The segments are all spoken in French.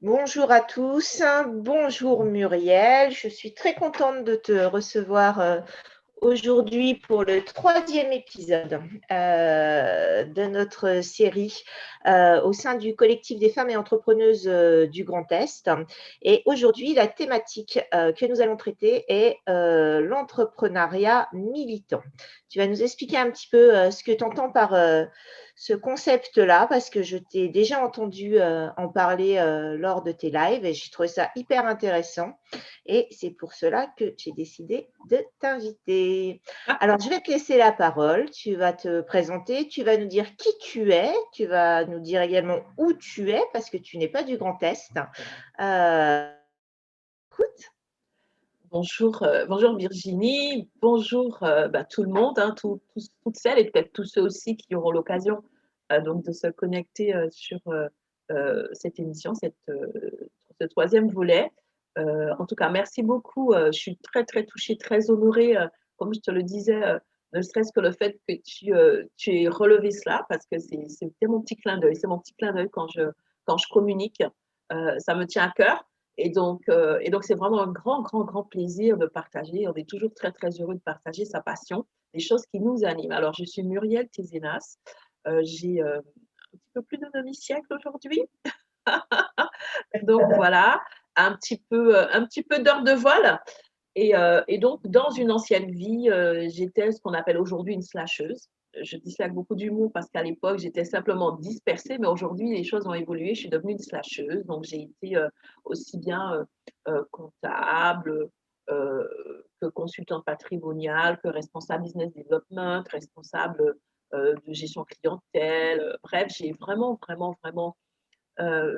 Bonjour à tous, bonjour Muriel, je suis très contente de te recevoir aujourd'hui pour le troisième épisode de notre série au sein du collectif des femmes et entrepreneuses du Grand Est. Et aujourd'hui, la thématique que nous allons traiter est l'entrepreneuriat militant. Tu vas nous expliquer un petit peu ce que tu entends par ce concept-là, parce que je t'ai déjà entendu en parler lors de tes lives et j'ai trouvé ça hyper intéressant. Et c'est pour cela que j'ai décidé de t'inviter. Alors, je vais te laisser la parole. Tu vas te présenter, tu vas nous dire qui tu es, tu vas nous dire également où tu es, parce que tu n'es pas du Grand Est. Écoute, Bonjour Virginie, bonjour tout le monde, hein, toutes celles et peut-être tous ceux aussi qui auront l'occasion donc de se connecter sur cette émission, ce troisième volet. En tout cas, merci beaucoup. Je suis très très touchée, très honorée, comme je te le disais, ne serait-ce que le fait que tu aies relevé cela, parce que c'était mon petit clin d'œil, c'est mon petit clin d'œil quand je communique, ça me tient à cœur. Et donc, c'est vraiment un grand, grand, grand plaisir de partager. On est toujours très, très heureux de partager sa passion, les choses qui nous animent. Alors, je suis Muriel Tézénas. J'ai un petit peu plus de demi-siècle aujourd'hui. Donc, voilà, un petit peu d'heures de vol. Et donc, dans une ancienne vie, j'étais ce qu'on appelle aujourd'hui une slasheuse. Je dis ça avec beaucoup d'humour parce qu'à l'époque, j'étais simplement dispersée, mais aujourd'hui, les choses ont évolué. Je suis devenue une slasheuse. Donc, j'ai été aussi bien comptable euh, que consultante patrimoniale, que responsable business development, responsable de gestion clientèle. Bref, j'ai vraiment, vraiment, vraiment,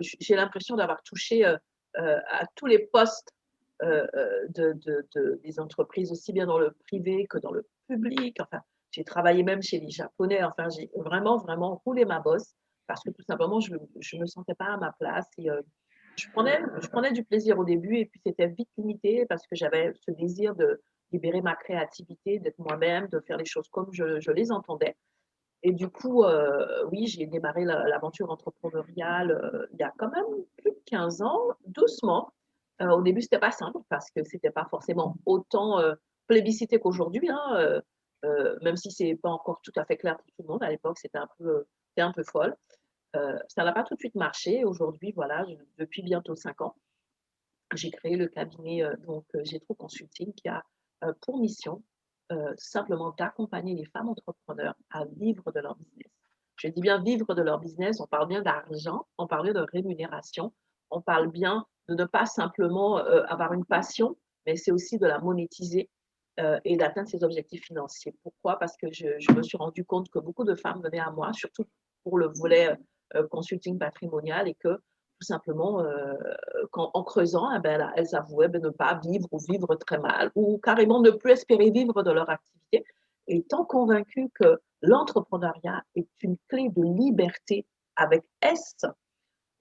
j'ai l'impression d'avoir touché à tous les postes des entreprises, aussi bien dans le privé que dans le public. Enfin, j'ai travaillé même chez les Japonais. Enfin, j'ai vraiment, vraiment roulé ma bosse parce que tout simplement, je ne me sentais pas à ma place. Et je prenais du plaisir au début et puis c'était vite limité parce que j'avais ce désir de libérer ma créativité, d'être moi-même, de faire les choses comme je les entendais. Et du coup, oui, j'ai démarré l'aventure entrepreneuriale il y a quand même plus de 15 ans, doucement. Au début, c'était pas simple parce que c'était pas forcément autant plébiscité qu'aujourd'hui, hein, même si c'est pas encore tout à fait clair pour tout le monde. À l'époque, c'était un peu folle. Ça n'a pas tout de suite marché. Aujourd'hui, voilà, depuis bientôt 5 ans, j'ai créé le cabinet Gétro Consulting qui a pour mission simplement d'accompagner les femmes entrepreneurs à vivre de leur business. Je dis bien vivre de leur business, on parle bien d'argent, on parle bien de rémunération, on parle bien de ne pas simplement avoir une passion, mais c'est aussi de la monétiser et d'atteindre ses objectifs financiers. Pourquoi? Parce que je me suis rendu compte que beaucoup de femmes venaient à moi, surtout pour le volet consulting patrimonial, et que tout simplement, en creusant, eh ben, elles avouaient ne pas vivre ou vivre très mal ou carrément ne plus espérer vivre de leur activité. Et étant convaincue que l'entrepreneuriat est une clé de liberté avec S,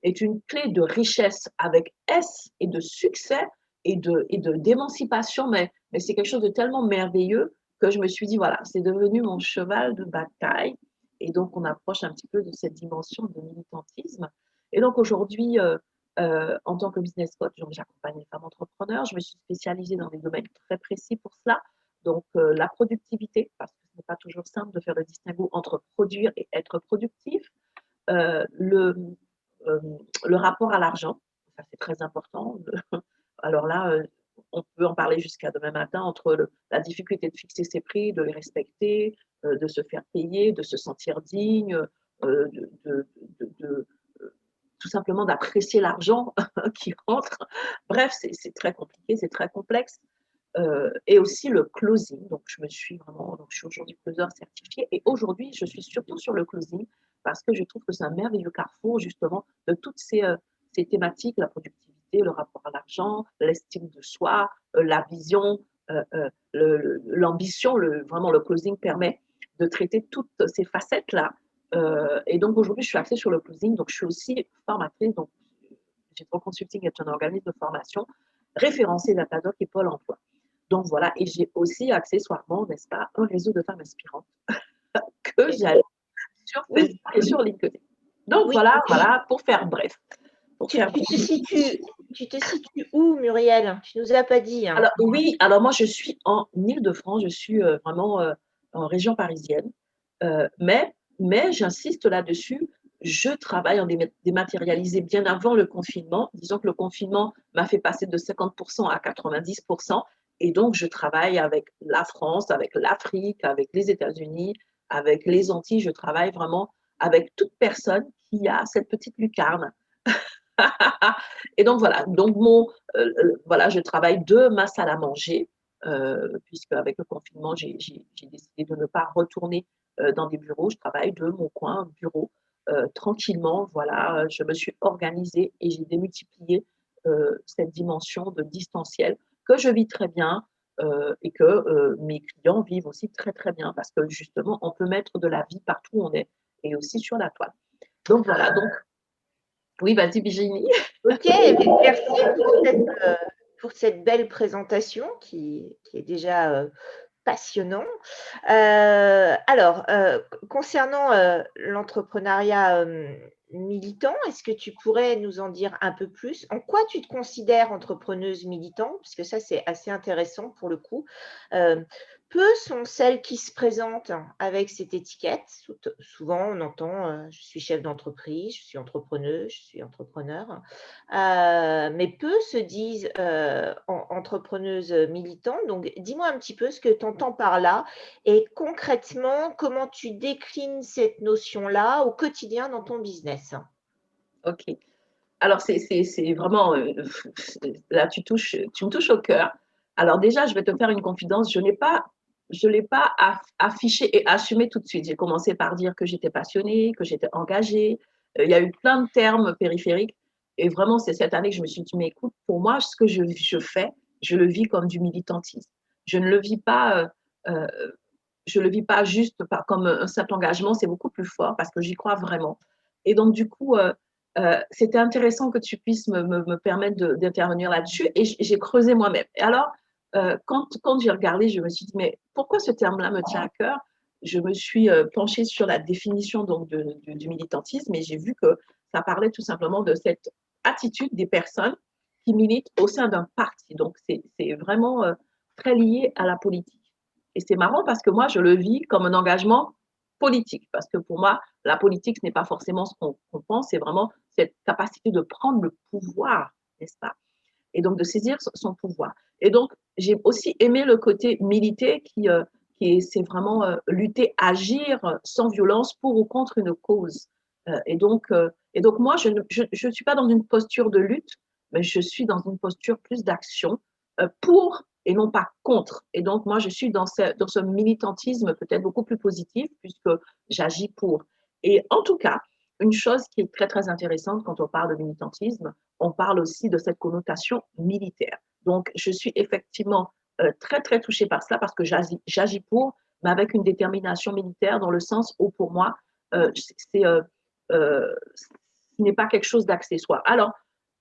est une clé de richesse avec S et de succès d'émancipation, mais c'est quelque chose de tellement merveilleux que je me suis dit, voilà, c'est devenu mon cheval de bataille. Et donc, on approche un petit peu de cette dimension de militantisme. Et donc, aujourd'hui, en tant que business coach, j'accompagne les femmes entrepreneurs. Je me suis spécialisée dans des domaines très précis pour cela. Donc, la productivité, parce que ce n'est pas toujours simple de faire le distinguo entre produire et être productif. Euh, le, euh, le rapport à l'argent, ça c'est très important. Alors là, on peut en parler jusqu'à demain matin entre la difficulté de fixer ses prix, de les respecter, de se faire payer, de se sentir digne, euh, de, de, de, tout simplement d'apprécier l'argent qui rentre. Bref, c'est très compliqué, c'est très complexe. Et aussi le closing. Donc, je suis aujourd'hui closer certifié et aujourd'hui, je suis surtout sur le closing parce que je trouve que c'est un merveilleux carrefour justement de toutes ces thématiques, la productivité, le rapport à l'argent, l'estime de soi, la vision, l'ambition. Vraiment, le closing permet de traiter toutes ces facettes-là. Et donc, aujourd'hui, je suis axée sur le closing. Donc, je suis aussi formatrice. Donc, Gétro Consulting est un organisme de formation référencé Datadoc et Pôle emploi. Donc voilà, et j'ai aussi accessoirement, n'est-ce pas, un réseau de femmes inspirantes que j'aime sur Facebook et sur LinkedIn. Donc Oui, voilà, pour faire bref. pour Tu, faire tu te situes, tu te situes où, Muriel? Tu nous as pas dit, hein. Alors oui, alors moi je suis en Île-de-France, je suis, vraiment, en région parisienne, mais j'insiste là-dessus, je travaille en dématérialisé bien avant le confinement. Disons que le confinement m'a fait passer de 50 à 90, et donc je travaille avec la France, avec l'Afrique, avec les États-Unis, avec les Antilles. Je travaille vraiment avec toute personne qui a cette petite lucarne. Et donc voilà, donc voilà, je travaille de ma salle à manger, puisque avec le confinement, j'ai décidé de ne pas retourner dans des bureaux. Je travaille de mon coin bureau, tranquillement. Voilà, je me suis organisée et j'ai démultiplié cette dimension de distanciel que je vis très bien, et que mes clients vivent aussi très très bien, parce que justement, on peut mettre de la vie partout où on est, et aussi sur la toile. Donc voilà, donc oui, vas-y Virginie. Ok, merci pour cette belle présentation qui est déjà passionnant. Alors, concernant l'entrepreneuriat militant, est-ce que tu pourrais nous en dire un peu plus? En quoi tu te considères entrepreneuse militante? Parce que ça, c'est assez intéressant pour le coup. Peu sont celles qui se présentent avec cette étiquette. Souvent, on entend je suis chef d'entreprise, je suis entrepreneuse, je suis entrepreneur. Mais peu se disent entrepreneuses militantes. Donc, dis-moi un petit peu ce que tu entends par là et concrètement, comment tu déclines cette notion-là au quotidien dans ton business. Ok. Alors, c'est vraiment, là, tu me touches au cœur. Alors déjà, je vais te faire une confidence. Je l'ai pas affiché et assumé tout de suite. J'ai commencé par dire que j'étais passionnée, que j'étais engagée. Il y a eu plein de termes périphériques. Et vraiment, c'est cette année que je me suis dit, mais écoute, pour moi, ce que je fais, je le vis comme du militantisme. Je ne le vis pas, euh, je le vis pas juste comme un simple engagement. C'est beaucoup plus fort parce que j'y crois vraiment. Et donc, du coup, c'était intéressant que tu puisses me permettre d'intervenir là-dessus, et j'ai creusé moi-même. Et alors, quand j'ai regardé, je me suis dit, mais pourquoi ce terme-là me tient à cœur? Je me suis penchée sur la définition donc, du militantisme, et j'ai vu que ça parlait tout simplement de cette attitude des personnes qui militent au sein d'un parti. Donc, c'est vraiment très lié à la politique. Et c'est marrant parce que moi, je le vis comme un engagement politique, parce que pour moi, la politique, ce n'est pas forcément ce qu'on pense, c'est vraiment cette capacité de prendre le pouvoir, n'est-ce pas? Et donc de saisir son pouvoir. Et donc, j'ai aussi aimé le côté militer c'est vraiment lutter, agir sans violence pour ou contre une cause. Et donc moi, je ne suis pas dans une posture de lutte, mais je suis dans une posture plus d'action pour et non pas contre. Et donc moi, je suis dans ce militantisme peut-être beaucoup plus positif, puisque j'agis pour. Et en tout cas, une chose qui est très, très intéressante quand on parle de militantisme, on parle aussi de cette connotation militaire. Donc, je suis effectivement très, très touchée par ça, parce que j'agis pour, mais avec une détermination militaire, dans le sens où, pour moi, ce n'est pas quelque chose d'accessoire. Alors,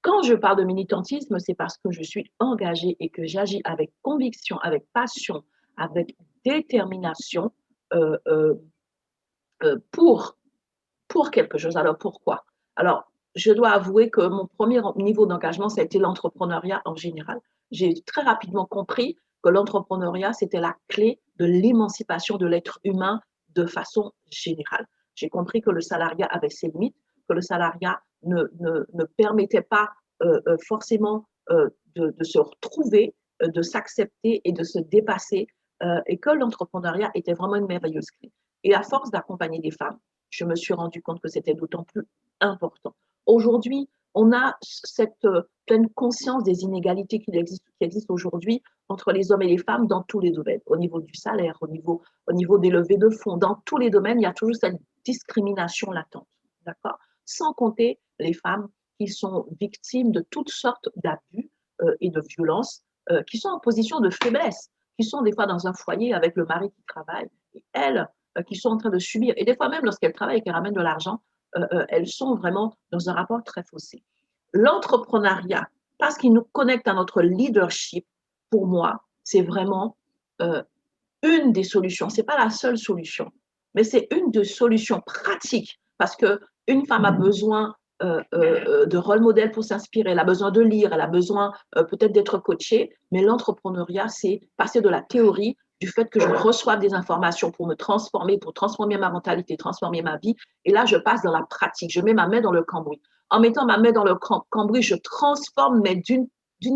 quand je parle de militantisme, c'est parce que je suis engagée et que j'agis avec conviction, avec passion, avec détermination euh, euh, pour quelque chose. Alors pourquoi? Alors, je dois avouer que mon premier niveau d'engagement, ça a été l'entrepreneuriat en général. J'ai très rapidement compris que l'entrepreneuriat, c'était la clé de l'émancipation de l'être humain de façon générale. J'ai compris que le salariat avait ses limites, que le salariat ne permettait pas forcément de se retrouver, de s'accepter et de se dépasser, et que l'entrepreneuriat était vraiment une merveilleuse clé. Et à force d'accompagner des femmes, je me suis rendu compte que c'était d'autant plus important. Aujourd'hui, on a cette pleine conscience des inégalités qui existent aujourd'hui entre les hommes et les femmes dans tous les domaines, au niveau du salaire, au niveau des levées de fonds, dans tous les domaines, il y a toujours cette discrimination latente, d'accord? Sans compter les femmes qui sont victimes de toutes sortes d'abus et de violences, qui sont en position de faiblesse, qui sont des fois dans un foyer avec le mari qui travaille, et elles, qui sont en train de subir. Et des fois même, lorsqu'elles travaillent et qu'elles ramènent de l'argent, elles sont vraiment dans un rapport très faussé. L'entrepreneuriat, parce qu'il nous connecte à notre leadership, pour moi, c'est vraiment une des solutions. Ce n'est pas la seule solution, mais c'est une des solutions pratiques, parce qu'une femme a besoin de rôle modèle pour s'inspirer, elle a besoin de lire, elle a besoin peut-être d'être coachée, mais l'entrepreneuriat, c'est passer de la théorie, du fait que je reçoive des informations pour me transformer, pour transformer ma mentalité, transformer ma vie, et là, je passe dans la pratique, je mets ma main dans le cambouis. En mettant ma main dans le cambouis, je transforme, mais d'une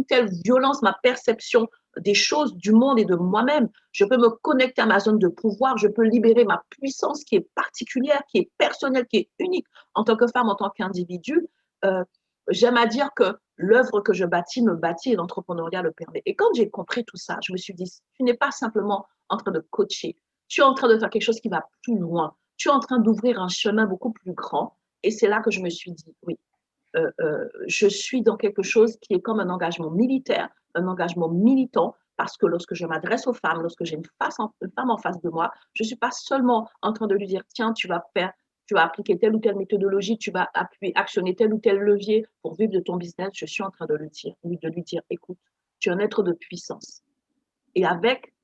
telle violence, ma perception des choses, du monde et de moi-même. Je peux me connecter à ma zone de pouvoir, je peux libérer ma puissance qui est particulière, qui est personnelle, qui est unique en tant que femme, en tant qu'individu. Euh, J'aime à dire que l'œuvre que je bâtis me bâtit et l'entrepreneuriat le permet. Et quand j'ai compris tout ça, je me suis dit, tu n'es pas simplement en train de coacher, tu es en train de faire quelque chose qui va plus loin, tu es en train d'ouvrir un chemin beaucoup plus grand. Et c'est là que je me suis dit, oui, je suis dans quelque chose qui est comme un engagement militaire, un engagement militant, parce que lorsque je m'adresse aux femmes, lorsque j'ai une femme en face de moi, je ne suis pas seulement en train de lui dire, tiens, tu vas appliquer telle ou telle méthodologie, tu vas actionner tel ou tel levier pour vivre de ton business. Je suis en train de lui dire, écoute, tu es un être de puissance. Et avec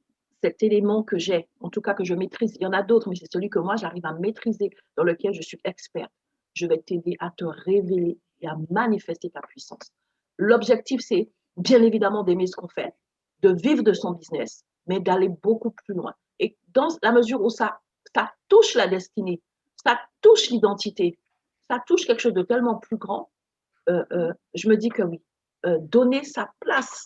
cet élément que j'ai, en tout cas que je maîtrise, il y en a d'autres, mais c'est celui que moi j'arrive à maîtriser, dans lequel je suis experte. Je vais t'aider à te révéler et à manifester ta puissance. L'objectif, c'est bien évidemment d'aimer ce qu'on fait, de vivre de son business, mais d'aller beaucoup plus loin. Et dans la mesure où ça touche la destinée, ça touche l'identité, ça touche quelque chose de tellement plus grand, je me dis que oui, donner sa place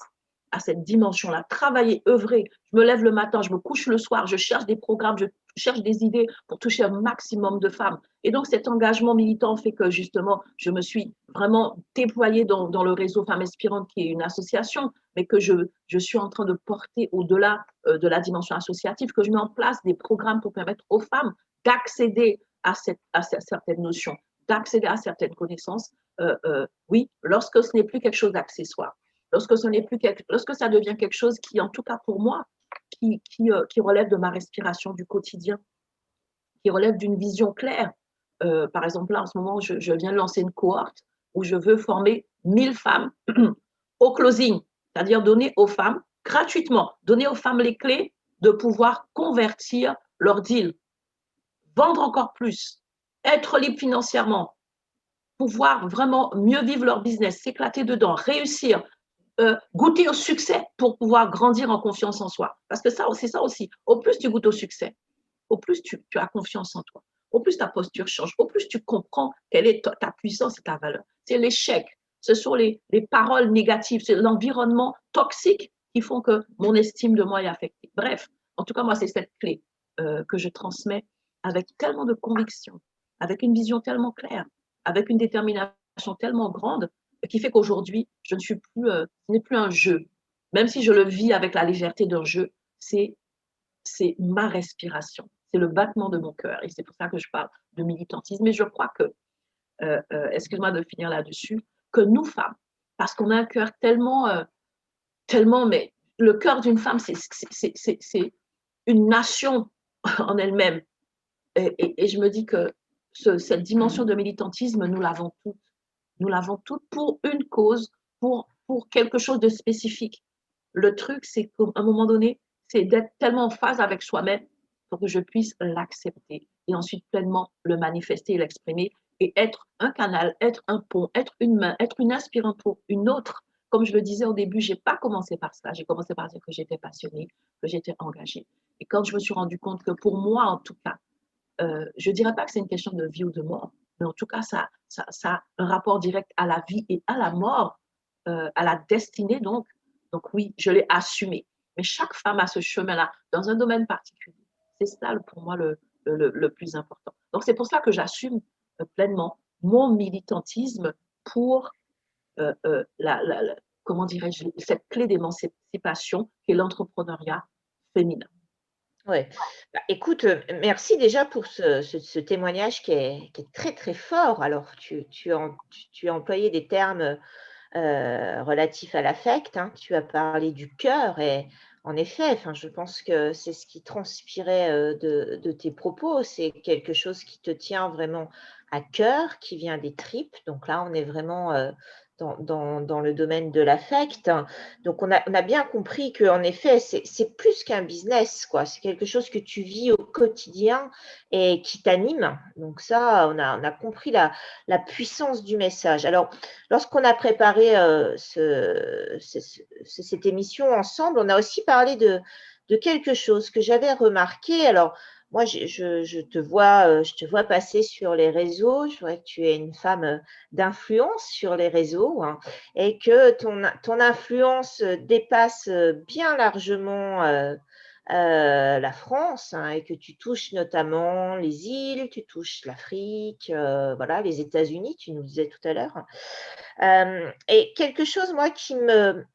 à cette dimension-là, travailler, œuvrer. Je me lève le matin, je me couche le soir, je cherche des programmes, je cherche des idées pour toucher un maximum de femmes. Et donc, cet engagement militant fait que justement, je me suis vraiment déployée dans le réseau Femmes Inspirantes, qui est une association, mais que je suis en train de porter au-delà de la dimension associative, que je mets en place des programmes pour permettre aux femmes d'accéder à certaines notions, d'accéder à certaines connaissances. Oui, lorsque ce n'est plus quelque chose d'accessoire, lorsque ça devient quelque chose qui, en tout cas pour moi, qui relève de ma respiration du quotidien, qui relève d'une vision claire. Par exemple, là, en ce moment, je viens de lancer une cohorte où je veux former 1000 femmes au closing, c'est-à-dire donner aux femmes gratuitement, donner aux femmes les clés de pouvoir convertir leur deal, vendre encore plus, être libre financièrement, pouvoir vraiment mieux vivre leur business, s'éclater dedans, réussir, goûter au succès pour pouvoir grandir en confiance en soi. Parce que ça, c'est ça aussi. Au plus tu goûtes au succès, au plus tu as confiance en toi, au plus ta posture change, au plus tu comprends quelle est ta puissance et ta valeur. C'est l'échec, ce sont les paroles négatives, c'est l'environnement toxique qui font que mon estime de moi est affectée. Bref, en tout cas, moi, c'est cette clé que je transmets avec tellement de conviction, avec une vision tellement claire, avec une détermination tellement grande, qui fait qu'aujourd'hui, je ne suis plus, ce n'est plus un jeu. Même si je le vis avec la légèreté d'un jeu, c'est ma respiration, c'est le battement de mon cœur. Et c'est pour ça que je parle de militantisme. Et je crois que, excuse-moi de finir là-dessus, que nous, femmes, parce qu'on a un cœur tellement, mais le cœur d'une femme, c'est une nation en elle-même. Et je me dis que cette dimension de militantisme, nous l'avons toutes. Nous l'avons toutes pour une cause, pour quelque chose de spécifique. Le truc, c'est qu'à un moment donné, c'est d'être tellement en phase avec soi-même pour que je puisse l'accepter et ensuite pleinement le manifester et l'exprimer et être un canal, être un pont, être une main, être une inspirante pour une autre. Comme je le disais au début, je n'ai pas commencé par ça. J'ai commencé par dire que j'étais passionnée, que j'étais engagée. Et quand je me suis rendu compte que pour moi, en tout cas, je ne dirais pas que c'est une question de vie ou de mort, mais en tout cas, ça a un rapport direct à la vie et à la mort, à la destinée. Donc oui, je l'ai assumé. Mais chaque femme a ce chemin-là dans un domaine particulier. C'est ça pour moi le plus important. Donc c'est pour ça que j'assume pleinement mon militantisme pour comment dirais-je, cette clé d'émancipation qui est l'entrepreneuriat féminin. Ouais. Bah, écoute, merci déjà pour ce témoignage qui est très, très fort. Alors tu as employé des termes, relatifs à l'affect, hein. Tu as parlé du cœur et en effet, enfin, je pense que c'est ce qui transpirait, de tes propos. C'est quelque chose qui te tient vraiment à cœur, qui vient des tripes. Donc là, on est vraiment, dans le domaine de l'affect. Donc, on a bien compris qu'en effet, c'est plus qu'un business, quoi. C'est quelque chose que tu vis au quotidien et qui t'anime. Donc, ça, on a compris la puissance du message. Alors, lorsqu'on a préparé cette émission ensemble, on a aussi parlé de quelque chose que j'avais remarqué. Alors, moi, je te vois passer sur les réseaux. Je vois que tu es une femme d'influence sur les réseaux, hein, et que ton influence dépasse bien largement la France, hein, et que tu touches notamment les îles, tu touches l'Afrique, voilà, les États-Unis, tu nous disais tout à l'heure. Et quelque chose, moi,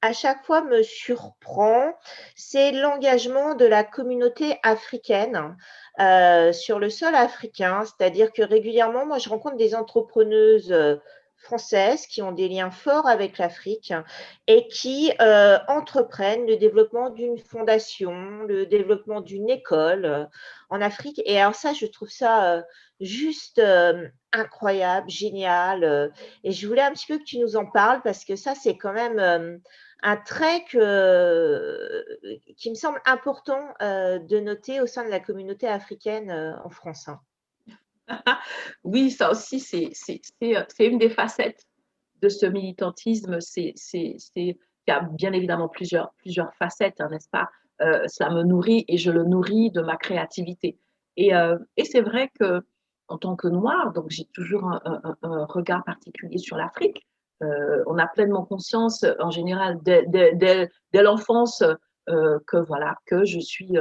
à chaque fois me surprend, c'est l'engagement de la communauté africaine sur le sol africain. C'est-à-dire que régulièrement, moi, je rencontre des entrepreneuses françaises qui ont des liens forts avec l'Afrique et qui entreprennent le développement d'une fondation, le développement d'une école en Afrique. Et alors ça, je trouve ça juste incroyable, génial. Et je voulais un petit peu que tu nous en parles parce que ça, c'est quand même un trait qui me semble important de noter au sein de la communauté africaine en France, hein. Oui, ça aussi, c'est une des facettes de ce militantisme. Il y a bien évidemment plusieurs facettes, hein, n'est-ce pas? Ça me nourrit et je le nourris de ma créativité. Et c'est vrai que en tant que Noire, donc j'ai toujours un regard particulier sur l'Afrique. On a pleinement conscience, en général, dès l'enfance, que voilà, que je suis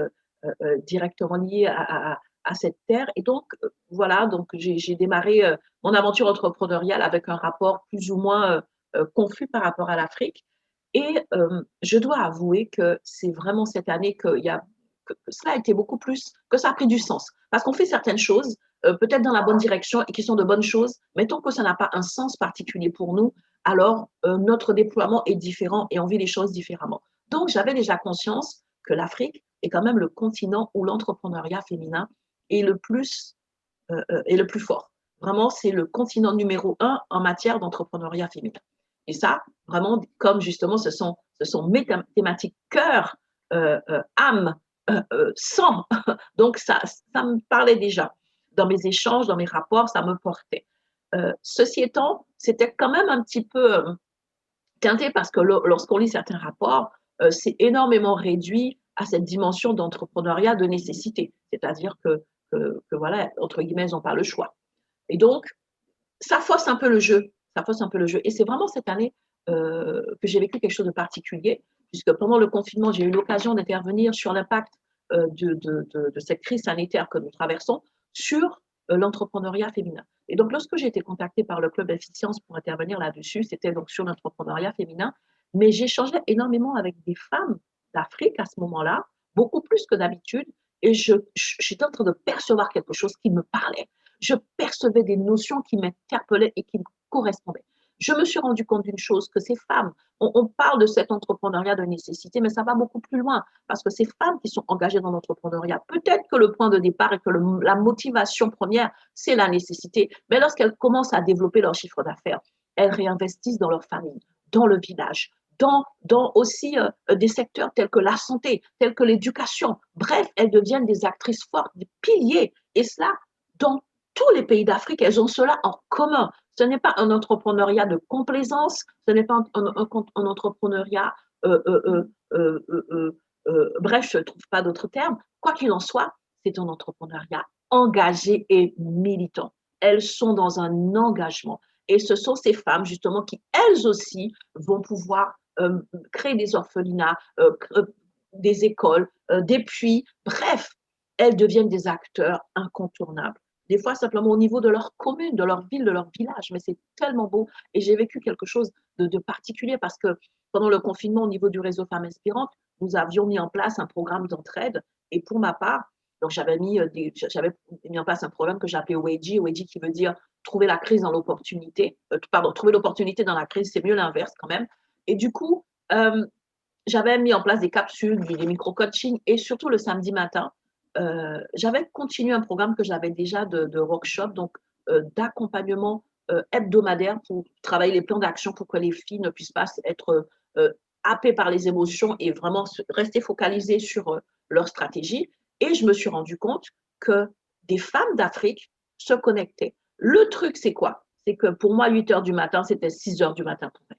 directement liée à cette terre. Et donc, voilà, donc j'ai démarré mon aventure entrepreneuriale avec un rapport plus ou moins confus par rapport à l'Afrique. Et je dois avouer que c'est vraiment cette année que cela a été beaucoup plus, que ça a pris du sens. Parce qu'on fait certaines choses, peut-être dans la bonne direction et qui sont de bonnes choses, mais tant que ça n'a pas un sens particulier pour nous, alors notre déploiement est différent et on vit les choses différemment. Donc, j'avais déjà conscience que l'Afrique est quand même le continent où l'entrepreneuriat féminin est est le plus fort. Vraiment, c'est le continent numéro un en matière d'entrepreneuriat féminin. Et ça, vraiment, comme justement, ce sont mes thématiques cœur, âme, sang. Donc, ça me parlait déjà. Dans mes échanges, dans mes rapports, ça me portait. Ceci étant, c'était quand même un petit peu teinté parce que lorsqu'on lit certains rapports, c'est énormément réduit à cette dimension d'entrepreneuriat de nécessité. C'est-à-dire que voilà, entre guillemets, ils n'ont pas le choix. Et donc, ça fausse un peu le jeu. Ça fausse un peu le jeu. Et c'est vraiment cette année que j'ai vécu quelque chose de particulier, puisque pendant le confinement, j'ai eu l'occasion d'intervenir sur l'impact de cette crise sanitaire que nous traversons sur l'entrepreneuriat féminin. Et donc, lorsque j'ai été contactée par le Club Efficience pour intervenir là-dessus, c'était donc sur l'entrepreneuriat féminin, mais j'échangeais énormément avec des femmes d'Afrique à ce moment-là, beaucoup plus que d'habitude, et j'étais en train de percevoir quelque chose qui me parlait. Je percevais des notions qui m'interpellaient et qui me correspondaient. Je me suis rendu compte d'une chose, que ces femmes, on parle de cet entrepreneuriat de nécessité, mais ça va beaucoup plus loin, parce que ces femmes qui sont engagées dans l'entrepreneuriat, peut-être que le point de départ et que la motivation première, c'est la nécessité, mais lorsqu'elles commencent à développer leur chiffre d'affaires, elles réinvestissent dans leur famille, dans le village, dans aussi des secteurs tels que la santé, tels que l'éducation. Bref, elles deviennent des actrices fortes, des piliers, et cela dans tous les pays d'Afrique, elles ont cela en commun. Ce n'est pas un entrepreneuriat de complaisance, ce n'est pas un entrepreneuriat, bref, je ne trouve pas d'autres termes. Quoi qu'il en soit, c'est un entrepreneuriat engagé et militant. Elles sont dans un engagement. Et ce sont ces femmes, justement, qui, elles aussi, vont pouvoir créer des orphelinats, des écoles, des puits. Bref, elles deviennent des acteurs incontournables. Des fois, simplement au niveau de leur commune, de leur ville, de leur village. Mais c'est tellement beau. Et j'ai vécu quelque chose de particulier parce que pendant le confinement, au niveau du réseau Femmes Inspirantes, nous avions mis en place un programme d'entraide. Et pour ma part, donc j'avais mis en place un programme que j'appelais Weji, Weji qui veut dire trouver la crise dans l'opportunité. Pardon, trouver l'opportunité dans la crise, c'est mieux l'inverse quand même. Et du coup, j'avais mis en place des capsules, des micro-coachings et surtout le samedi matin, j'avais continué un programme que j'avais déjà de workshop, donc d'accompagnement hebdomadaires pour travailler les plans d'action pour que les filles ne puissent pas être happées par les émotions et vraiment rester focalisées sur leur stratégie. Et je me suis rendu compte que des femmes d'Afrique se connectaient. Le truc, c'est quoi? C'est que pour moi, 8 heures du matin, c'était 6 heures du matin pour elles.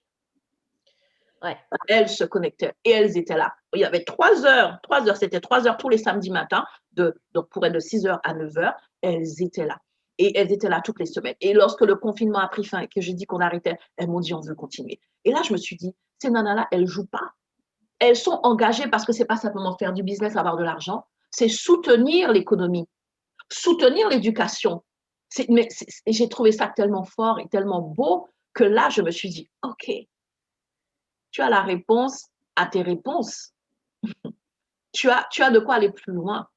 Ouais. Elles se connectaient et elles étaient là. Il y avait 3 heures, c'était 3 heures tous les samedis matins, donc pour elles de 6 heures à 9 heures, elles étaient là. Et elles étaient là toutes les semaines. Et lorsque le confinement a pris fin et que j'ai dit qu'on arrêtait, elles m'ont dit on veut continuer. Et là, je me suis dit, ces nanas-là, elles ne jouent pas. Elles sont engagées parce que ce n'est pas simplement faire du business, avoir de l'argent, c'est soutenir l'économie, soutenir l'éducation. Mais j'ai trouvé ça tellement fort et tellement beau que là, je me suis dit, OK, tu as la réponse à tes réponses. Tu as de quoi aller plus loin.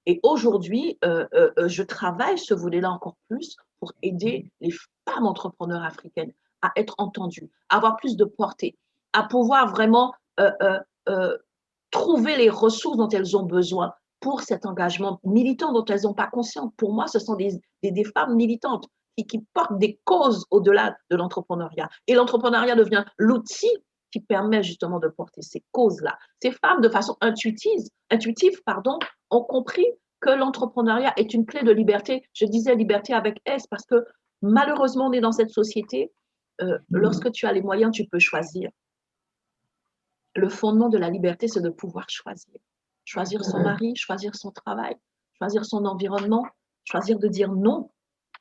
Et aujourd'hui, je travaille ce volet-là encore plus pour aider les femmes entrepreneurs africaines à être entendues, à avoir plus de portée, à pouvoir vraiment trouver les ressources dont elles ont besoin pour cet engagement militant dont elles n'ont pas conscience. Pour moi, ce sont des femmes militantes qui portent des causes au-delà de l'entrepreneuriat. Et l'entrepreneuriat devient l'outil qui permet justement de porter ces causes-là. Ces femmes, de façon intuitive, ont compris que l'entrepreneuriat est une clé de liberté. Je disais liberté avec S parce que malheureusement, on est dans cette société. Lorsque tu as les moyens, tu peux choisir. Le fondement de la liberté, c'est de pouvoir choisir. Choisir son mari, choisir son travail, choisir son environnement, choisir de dire non.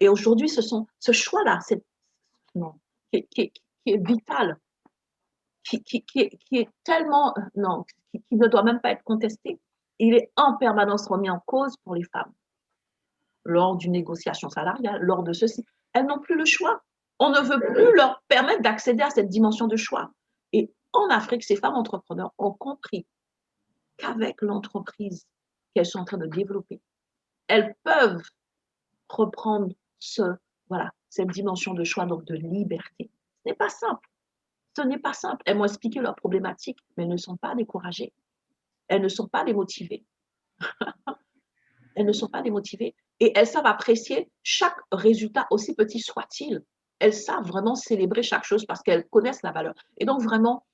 Et aujourd'hui, ce choix-là, qui est vital, qui est tellement, non, qui ne doit même pas être contesté. Il est en permanence remis en cause pour les femmes. Lors d'une négociation salariale, lors de ceci, elles n'ont plus le choix. On ne veut plus leur permettre d'accéder à cette dimension de choix. Et en Afrique, ces femmes entrepreneurs ont compris qu'avec l'entreprise qu'elles sont en train de développer, elles peuvent reprendre cette dimension de choix, donc de liberté. Ce n'est pas simple. Ce n'est pas simple. Elles m'ont expliqué leurs problématiques, mais elles ne sont pas découragées. Elles ne sont pas démotivées. Elles ne sont pas démotivées et elles savent apprécier chaque résultat, aussi petit soit-il. Elles savent vraiment célébrer chaque chose parce qu'elles connaissent la valeur. Et donc, vraiment,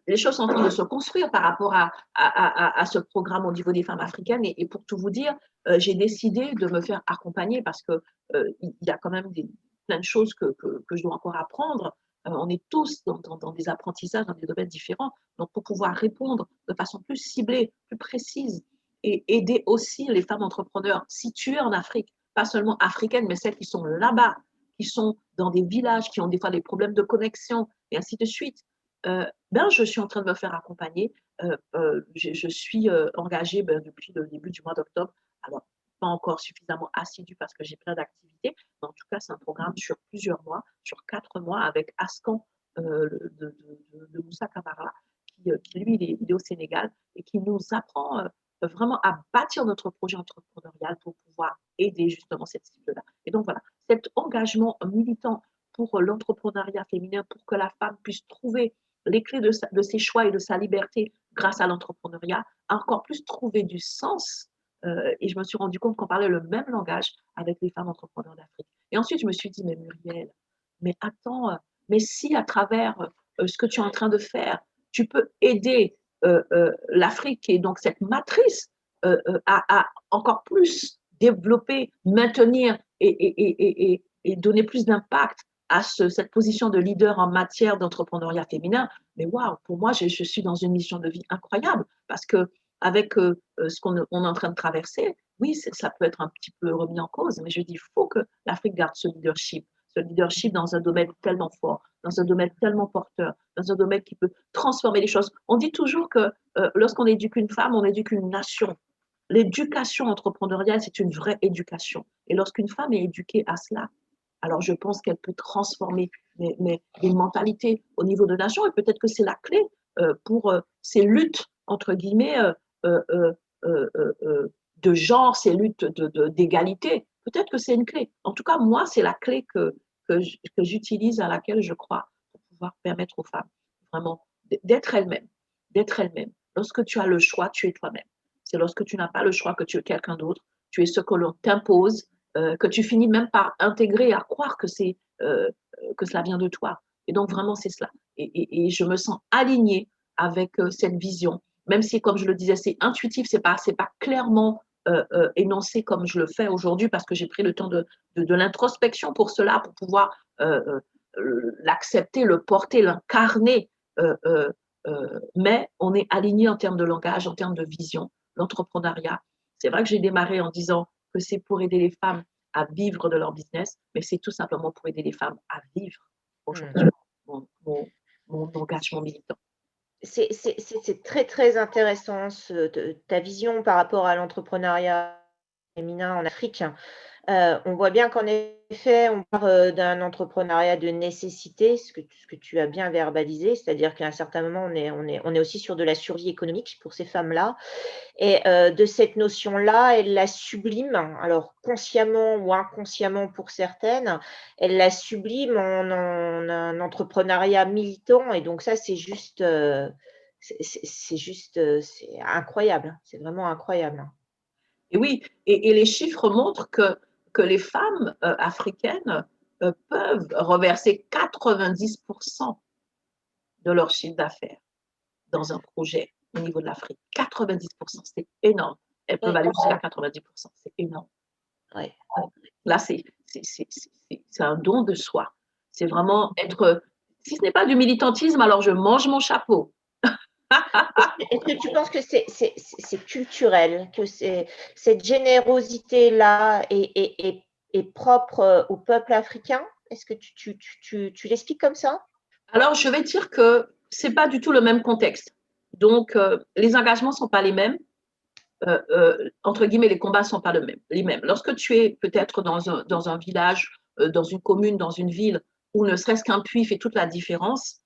les choses sont en train de se construire par rapport à ce programme au niveau des femmes africaines. Et pour tout vous dire, j'ai décidé de me faire accompagner parce qu'il y a quand même plein de choses que je dois encore apprendre. On est tous dans des apprentissages, dans des domaines différents. Donc, pour pouvoir répondre de façon plus ciblée, plus précise, et aider aussi les femmes entrepreneurs situées en Afrique, pas seulement africaines, mais celles qui sont là-bas, qui sont dans des villages, qui ont des fois des problèmes de connexion, et ainsi de suite. Je suis en train de me faire accompagner. Je suis engagée depuis le début du mois d'octobre. Alors, pas encore suffisamment assidue parce que j'ai plein d'activités, mais en tout cas, c'est un programme sur plusieurs mois, sur 4 mois, avec Ascan de Moussa Camara, qui lui, il est au Sénégal et qui nous apprend vraiment à bâtir notre projet entrepreneurial pour pouvoir aider justement cette cible-là. Et donc voilà, cet engagement militant pour l'entrepreneuriat féminin, pour que la femme puisse trouver les clés de ses choix et de sa liberté grâce à l'entrepreneuriat, a encore plus trouvé du sens. Et je me suis rendu compte qu'on parlait le même langage avec les femmes entrepreneurs d'Afrique. Et ensuite, je me suis dit, mais Muriel, mais attends, mais si à travers ce que tu es en train de faire, tu peux aider l'Afrique et donc cette matrice à encore plus développer, maintenir et donner plus d'impact à cette position de leader en matière d'entrepreneuriat féminin. Mais waouh, pour moi, je suis dans une mission de vie incroyable parce que avec ce qu'on est en train de traverser, oui, ça peut être un petit peu remis en cause, mais je dis, il faut que l'Afrique garde ce leadership dans un domaine tellement fort, dans un domaine tellement porteur, dans un domaine qui peut transformer les choses. On dit toujours que lorsqu'on éduque une femme, on éduque une nation. L'éducation entrepreneuriale, c'est une vraie éducation. Et lorsqu'une femme est éduquée à cela, alors je pense qu'elle peut transformer les mentalités au niveau de nation et peut-être que c'est la clé pour ces luttes, entre guillemets, de genre, ces luttes d'égalité. Peut-être que c'est une clé. En tout cas, moi, c'est la clé que j'utilise, à laquelle je crois, pour pouvoir permettre aux femmes vraiment d'être elles-mêmes. D'être elles-mêmes. Lorsque tu as le choix, tu es toi-même. C'est lorsque tu n'as pas le choix que tu es quelqu'un d'autre, tu es ce que l'on t'impose, que tu finis même par intégrer, à croire que c'est que cela vient de toi. Et donc, vraiment, c'est cela. Et je me sens alignée avec cette vision, même si, comme je le disais, c'est intuitif, c'est pas clairement énoncé comme je le fais aujourd'hui parce que j'ai pris le temps de l'introspection pour cela, pour pouvoir l'accepter, le porter, l'incarner. Mais on est aligné en termes de langage, en termes de vision. L'entrepreneuriat, c'est vrai que j'ai démarré en disant que c'est pour aider les femmes à vivre de leur business, mais c'est tout simplement pour aider les femmes à vivre aujourd'hui mon engagement militant. C'est très, très intéressant ta vision par rapport à l'entrepreneuriat féminin en Afrique. On voit bien qu'en effet, on part, d'un entrepreneuriat de nécessité, ce que tu as bien verbalisé, c'est-à-dire qu'à un certain moment, on est aussi sur de la survie économique pour ces femmes-là et de cette notion-là, elles la subliment, alors consciemment ou inconsciemment pour certaines, elles la subliment en un entrepreneuriat militant et donc ça, c'est juste, c'est incroyable, c'est vraiment incroyable. Et oui, et les chiffres montrent que les femmes africaines peuvent reverser 90% de leur chiffre d'affaires dans un projet au niveau de l'Afrique. 90%, c'est énorme. Elles peuvent Ouais, aller jusqu'à 90%, c'est énorme. ouais. Là, c'est un don de soi. C'est vraiment être, si ce n'est pas du militantisme, alors je mange mon chapeau. Est-ce que tu penses que c'est culturel, que cette générosité-là est propre au peuple africain? Est-ce que tu l'expliques comme ça? Alors, je vais dire que ce n'est pas du tout le même contexte. Donc, les engagements ne sont pas les mêmes. Entre guillemets, les combats ne sont pas les mêmes. Lorsque tu es peut-être dans un village, dans une commune, dans une ville, où ne serait-ce qu'un puits fait toute la différence,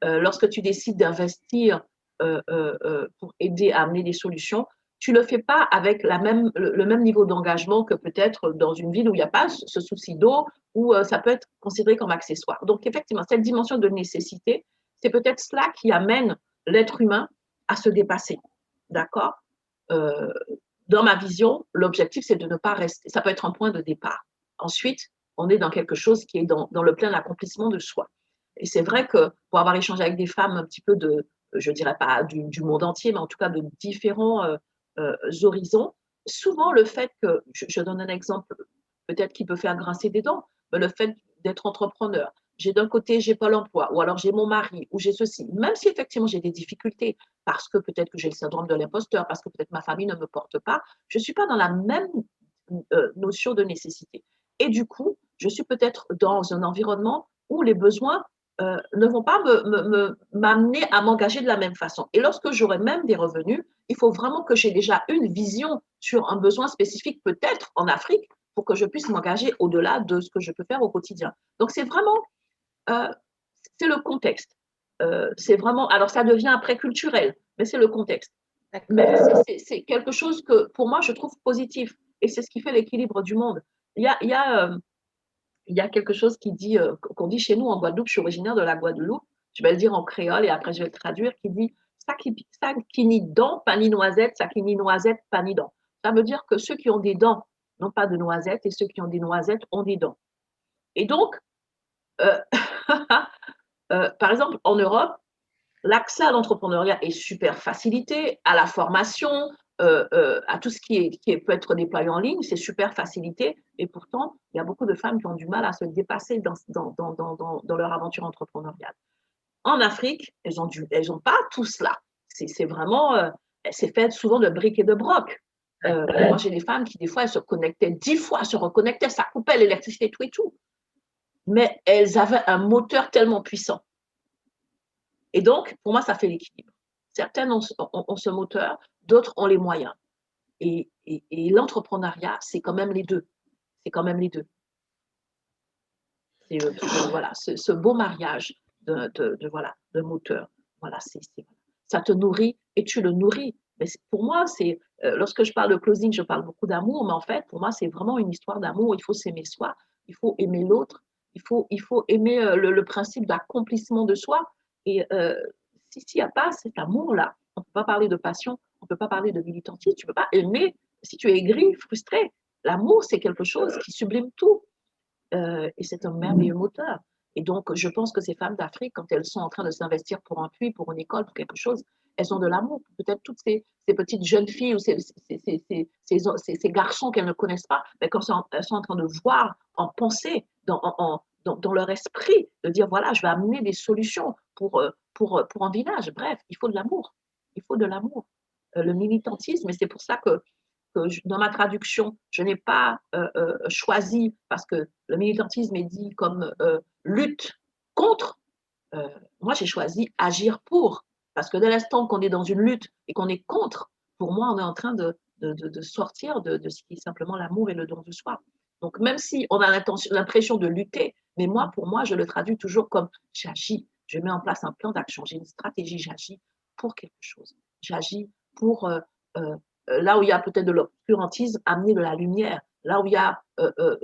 lorsque tu décides d'investir pour aider à amener des solutions, tu ne le fais pas avec le même niveau d'engagement que peut-être dans une ville où il n'y a pas ce souci d'eau, où ça peut être considéré comme accessoire. Donc, effectivement, cette dimension de nécessité, c'est peut-être cela qui amène l'être humain à se dépasser. D'accord? euh, Dans ma vision, l'objectif, c'est de ne pas rester. Ça peut être un point de départ. Ensuite, on est dans quelque chose qui est dans le plein accomplissement de soi. Et c'est vrai que pour avoir échangé avec des femmes un petit peu je dirais pas du monde entier, mais en tout cas de différents horizons, souvent le fait que, je donne un exemple peut-être qui peut faire grincer des dents, mais le fait d'être entrepreneur, j'ai d'un côté, j'ai Pôle emploi, ou alors j'ai mon mari, ou j'ai ceci, même si effectivement j'ai des difficultés, parce que peut-être que j'ai le syndrome de l'imposteur, parce que peut-être ma famille ne me porte pas, je ne suis pas dans la même notion de nécessité. Et du coup, je suis peut-être dans un environnement où les besoins ne vont pas m'amener à m'engager de la même façon. Et lorsque j'aurai même des revenus, il faut vraiment que j'ai déjà une vision sur un besoin spécifique, peut-être en Afrique, pour que je puisse m'engager au-delà de ce que je peux faire au quotidien. Donc, c'est vraiment, euh, c'est le contexte. C'est vraiment, alors ça devient après culturel, mais c'est le contexte. Mais c'est quelque chose que, pour moi, je trouve positif. Et c'est ce qui fait l'équilibre du monde. Il y a quelque chose qu'on dit chez nous en Guadeloupe, je suis originaire de la Guadeloupe, je vais le dire en créole et après je vais le traduire, qui dit ça qui ni dents, pas ni noisette, ça qui ni noisette, pas ni dents. Ça veut dire que ceux qui ont des dents n'ont pas de noisettes et ceux qui ont des noisettes ont des dents. Et donc, euh, par exemple, en Europe, l'accès à l'entrepreneuriat est super facilité, à la formation, à tout ce qui peut être déployé en ligne, c'est super facilité. Et pourtant, il y a beaucoup de femmes qui ont du mal à se dépasser dans leur aventure entrepreneuriale. En Afrique, elles ont pas tout cela. C'est vraiment, c'est fait souvent de briques et de broc. Moi, j'ai des femmes qui, des fois, elles se connectaient 10 fois, se reconnectaient, ça coupait l'électricité, tout et tout. Mais elles avaient un moteur tellement puissant. Et donc, pour moi, ça fait l'équilibre. Certaines ont ce moteur, d'autres ont les moyens. Et l'entrepreneuriat, c'est quand même les deux. C'est quand même les deux. C'est voilà, ce beau mariage de moteur. Voilà, ça te nourrit et tu le nourris. Mais pour moi, lorsque je parle de closing, je parle beaucoup d'amour, mais en fait, pour moi, c'est vraiment une histoire d'amour. Il faut s'aimer soi, il faut aimer l'autre, il faut aimer le principe d'accomplissement de soi. Et s'il n'y a pas cet amour-là, on ne peut pas parler de passion, on ne peut pas parler de militantisme, tu ne peux pas aimer si tu es aigri, frustré. L'amour, c'est quelque chose qui sublime tout. Et c'est un merveilleux moteur. Et donc, je pense que ces femmes d'Afrique, quand elles sont en train de s'investir pour un puits, pour une école, pour quelque chose, elles ont de l'amour. Peut-être toutes ces petites jeunes filles ou ces garçons qu'elles ne connaissent pas, mais quand elles sont en train de voir, en penser, dans leur esprit, de dire voilà, je vais amener des solutions pour un village. Bref, il faut de l'amour. Il faut de l'amour. Le militantisme, et c'est pour ça que dans ma traduction, je n'ai pas choisi, parce que le militantisme est dit comme lutte contre. Moi, j'ai choisi agir pour, parce que dès l'instant qu'on est dans une lutte et qu'on est contre, pour moi, on est en train de sortir de ce qui est simplement l'amour et le don de soi. Donc, même si on a l'impression de lutter, mais moi, pour moi, je le traduis toujours comme j'agis. Je mets en place un plan d'action, j'ai une stratégie, j'agis pour quelque chose. J'agis pour euh, là où il y a peut-être de l'obscurantisme, amener de la lumière. Là où il y a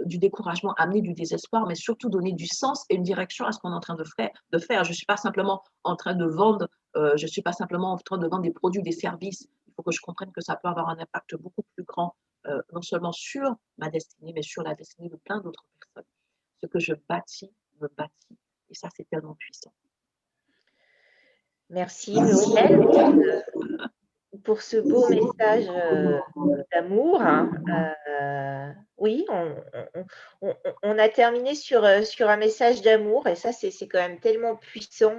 du découragement, amener du désespoir, mais surtout donner du sens et une direction à ce qu'on est en train de faire. Je ne suis pas simplement en train de vendre, je ne suis pas simplement en train de vendre des produits, des services. Il faut que je comprenne que ça peut avoir un impact beaucoup plus grand, non seulement sur ma destinée, mais sur la destinée de plein d'autres personnes. Ce que je bâtis me bâtit. Et ça, c'est tellement puissant. Merci Muriel pour ce beau message d'amour. Oui, on a terminé sur un message d'amour et ça, c'est quand même tellement puissant.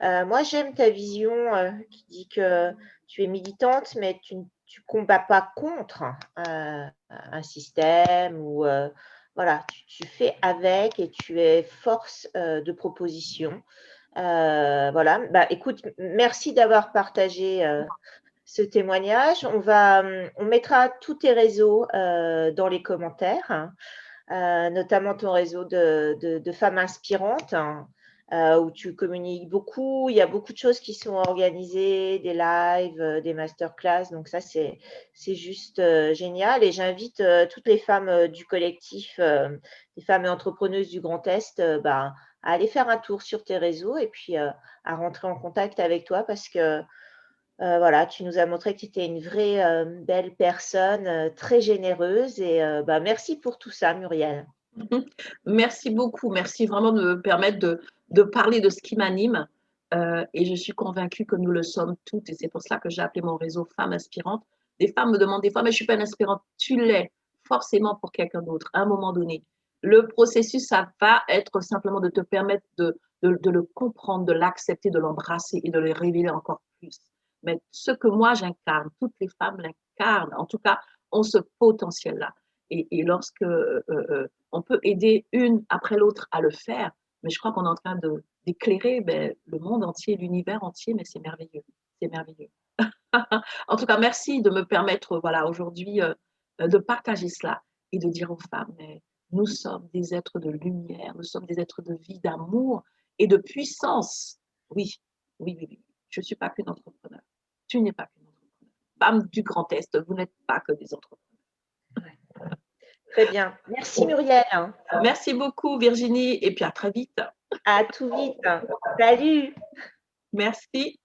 Moi, j'aime ta vision qui dit que tu es militante, mais tu ne combats pas contre un système ou voilà, tu fais avec et tu es force de proposition. Voilà, bah, écoute, merci d'avoir partagé ce témoignage. On mettra tous tes réseaux dans les commentaires, notamment ton réseau de femmes inspirantes, où tu communiques beaucoup. Il y a beaucoup de choses qui sont organisées, des lives, des masterclass. Donc ça, c'est juste génial. Et j'invite toutes les femmes du collectif, des femmes entrepreneuses du Grand Est, à aller faire un tour sur tes réseaux et puis à rentrer en contact avec toi parce que voilà, tu nous as montré que tu étais une vraie belle personne, très généreuse et merci pour tout ça, Muriel. Merci beaucoup. Merci vraiment de me permettre de parler de ce qui m'anime. Et je suis convaincue que nous le sommes toutes. Et c'est pour cela que j'ai appelé mon réseau Femmes Inspirantes. Des femmes me demandent des fois, mais je ne suis pas une inspirante. Tu l'es forcément pour quelqu'un d'autre à un moment donné. Le processus, ça va être simplement de te permettre de le comprendre, de l'accepter, de l'embrasser et de le révéler encore plus. Mais ce que moi j'incarne, toutes les femmes l'incarnent, en tout cas, ont ce potentiel-là. Et lorsque on peut aider une après l'autre à le faire, mais je crois qu'on est en train d'éclairer le monde entier, l'univers entier, mais c'est merveilleux, c'est merveilleux. En tout cas, merci de me permettre, voilà, aujourd'hui, de partager cela et de dire aux femmes, mais nous sommes des êtres de lumière, nous sommes des êtres de vie, d'amour et de puissance. Oui, oui, oui, oui. Je ne suis pas qu'une entrepreneur. Tu n'es pas qu'une entrepreneur. Femme du Grand Est, vous n'êtes pas que des entrepreneurs. Très bien. Merci Muriel. Merci beaucoup Virginie et puis à très vite. À tout vite. Salut. Merci.